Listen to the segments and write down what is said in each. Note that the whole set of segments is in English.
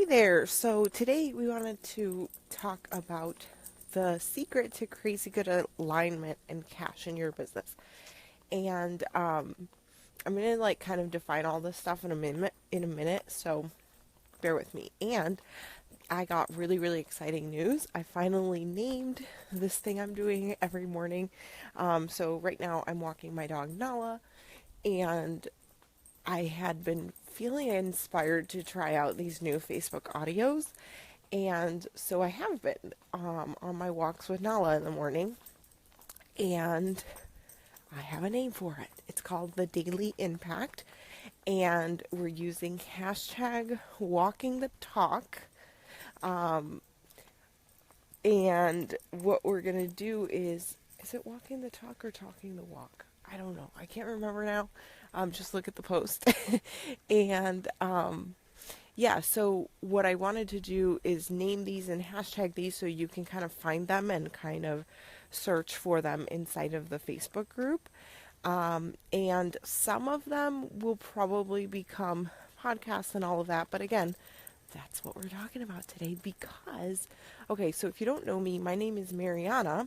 Hey there. So today we wanted to talk about the secret to crazy good alignment and cash in your business. And I'm gonna kind of define all this stuff in a minute. So bear with me. And I got really, really exciting news. I finally named this thing I'm doing every morning. So right now I'm walking my dog Nala, and I had been feeling inspired to try out these new Facebook audios. And so I have been on my walks with Nala in the morning. And I have a name for it. It's called the Daily Impact. And we're using hashtag walkingthetalk. And what we're going to do is it walking the talk or talking the walk? I don't know. I can't remember now. Just look at the post. and yeah, so what I wanted to do is name these and hashtag these so you can kind of find them and kind of search for them inside of the Facebook group. And some of them will probably become podcasts and all of that. But again, that's what we're talking about today because, okay, so if you don't know me, my name is Mariana.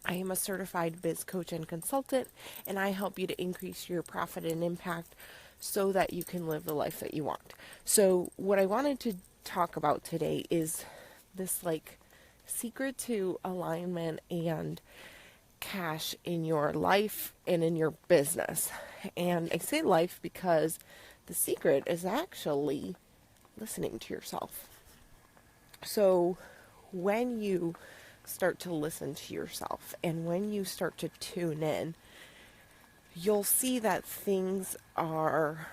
I am a certified biz coach and consultant, and I help you to increase your profit and impact so that you can live the life that you want. So what I wanted to talk about today is this secret to alignment and cash in your life and in your business. And I say life because the secret is actually listening to yourself. So when you start to listen to yourself and when you start to tune in, you'll see that things are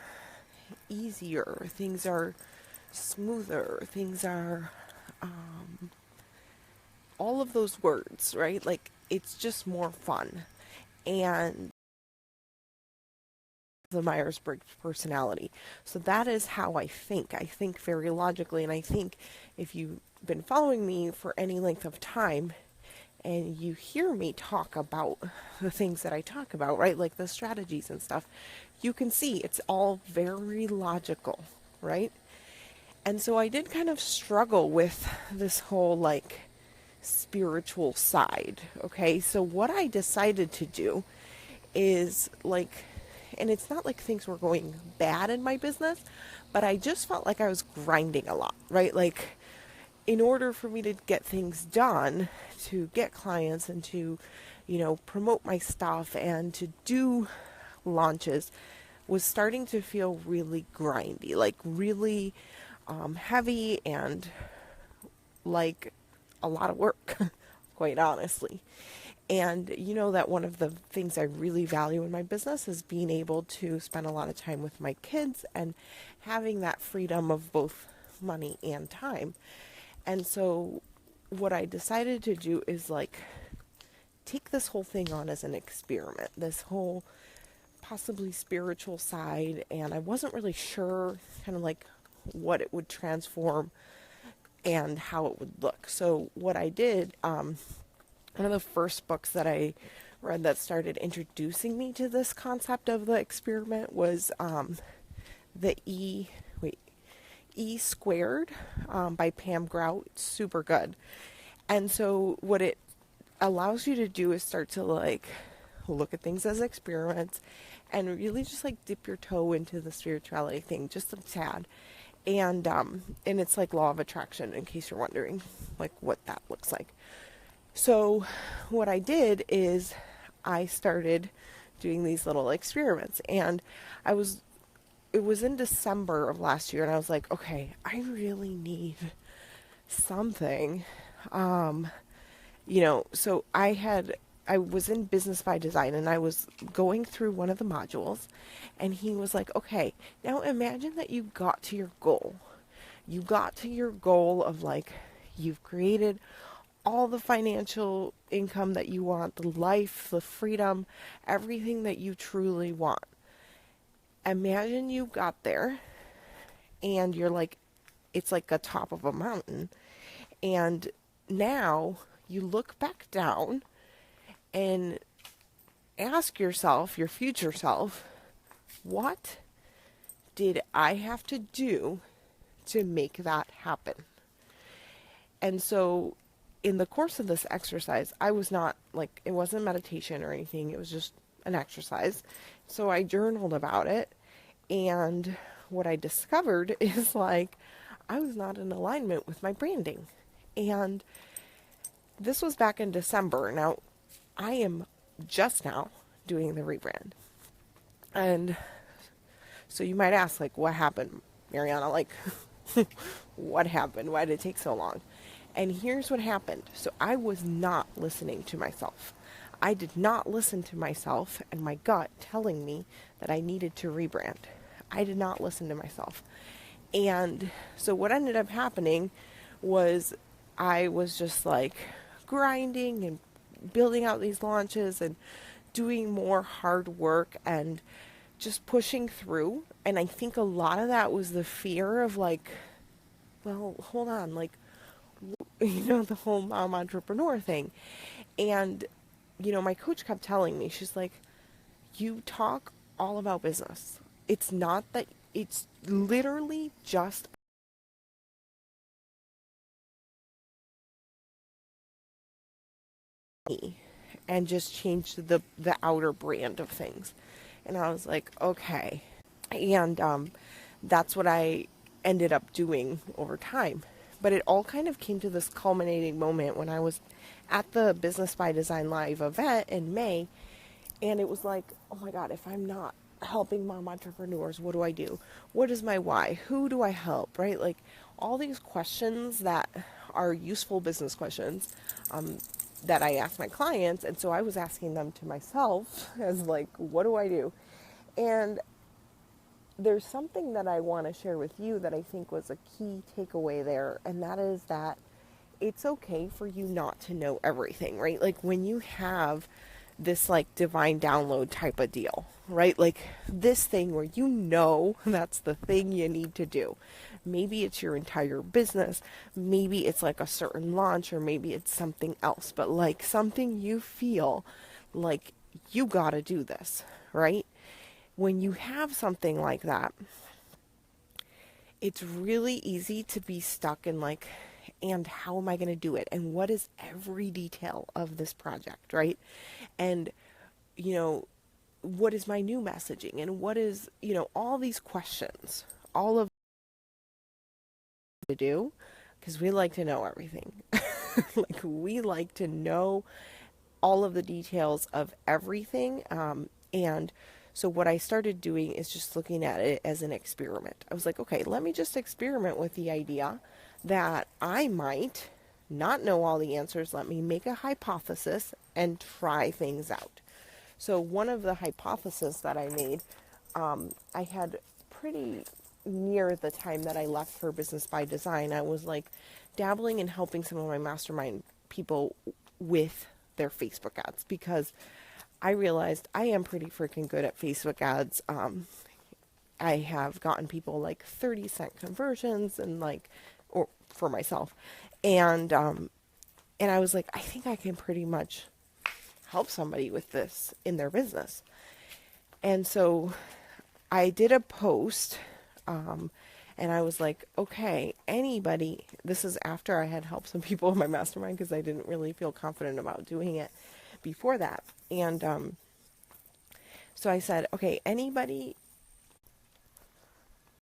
easier, things are smoother, things are all of those words, right? Like it's just more fun. And the Myers-Briggs personality. So that is how I think. I think very logically, and I think if you've been following me for any length of time and you hear me talk about the things that I talk about, right, like the strategies and stuff, you can see it's all very logical, right? And so I did kind of struggle with this whole spiritual side, okay? So what I decided to do is and it's not like things were going bad in my business, but I just felt like I was grinding a lot, right? Like, in order for me to get things done, to get clients and to, promote my stuff and to do launches, was starting to feel really grindy, like really heavy and like a lot of work, quite honestly. And you know that one of the things I really value in my business is being able to spend a lot of time with my kids and having that freedom of both money and time. And so what I decided to do is take this whole thing on as an experiment, this whole possibly spiritual side. And I wasn't really sure kind of what it would transform and how it would look. So what I did, one of the first books that I read that started introducing me to this concept of the experiment was the E Squared by Pam Grout. It's super good. And so what it allows you to do is start to look at things as experiments and really just dip your toe into the spirituality thing just a tad. And it's like law of attraction, in case you're wondering what that looks like. So what I did is I started doing these little experiments, and it was in December of last year, and I was like, okay, I really need something. So I was in Business by Design, and I was going through one of the modules, and he was like, okay, now imagine that you got to your goal. You got to your goal of you've created all the financial income that you want, the life, the freedom, everything that you truly want. Imagine you got there and you're it's like a top of a mountain. And now you look back down and ask yourself, your future self, what did I have to do to make that happen. And so in the course of this exercise, I was not like, it wasn't meditation or anything. It was just an exercise. So I journaled about it. And what I discovered is like, I was not in alignment with my branding. And this was back in December. Now, I am just now doing the rebrand. And so you might ask, like, what happened, Mariana? Like, what happened? Why did it take so long? And here's what happened. So I was not listening to myself. I did not listen to myself and my gut telling me that I needed to rebrand. I did not listen to myself. And so what ended up happening was I was just like grinding and building out these launches and doing more hard work and just pushing through. And I think a lot of that was the fear of like, well, hold on, like, the whole mom entrepreneur thing. And, my coach kept telling me, she's like, you talk all about business. It's not that, it's literally just me, and just change the outer brand of things. And I was like, okay. And that's what I ended up doing over time. But it all kind of came to this culminating moment when I was at the Business by Design Live event in May. And it was like, oh my God, if I'm not helping mom entrepreneurs, what do I do? What is my why? Who do I help? Right? Like all these questions that are useful business questions that I ask my clients. And so I was asking them to myself as like, what do I do? And there's something that I want to share with you that I think was a key takeaway there. And that is that it's okay for you not to know everything, right? Like when you have this like divine download type of deal, right? Like this thing where that's the thing you need to do. Maybe it's your entire business. Maybe it's like a certain launch, or maybe it's something else, but like something you feel like you got to do this, right? When you have something like that, it's really easy to be stuck in like, and how am I going to do it? And what is every detail of this project, right? And, what is my new messaging? And what is, all these questions, all of to do, because we like to know everything. Like we like to know all of the details of everything. And so what I started doing is just looking at it as an experiment. I was like, okay, let me just experiment with the idea that I might not know all the answers. Let me make a hypothesis and try things out. So one of the hypotheses that I made, I had pretty near the time that I left for Business by Design, I was like dabbling and helping some of my mastermind people with their Facebook ads, because I realized I am pretty freaking good at Facebook ads. I have gotten people like 30-cent conversions and like, or for myself. And I was like, I think I can pretty much help somebody with this in their business. And so I did a post, and I was like, okay, anybody, this is after I had helped some people in my mastermind because I didn't really feel confident about doing it before that. And so I said, okay, anybody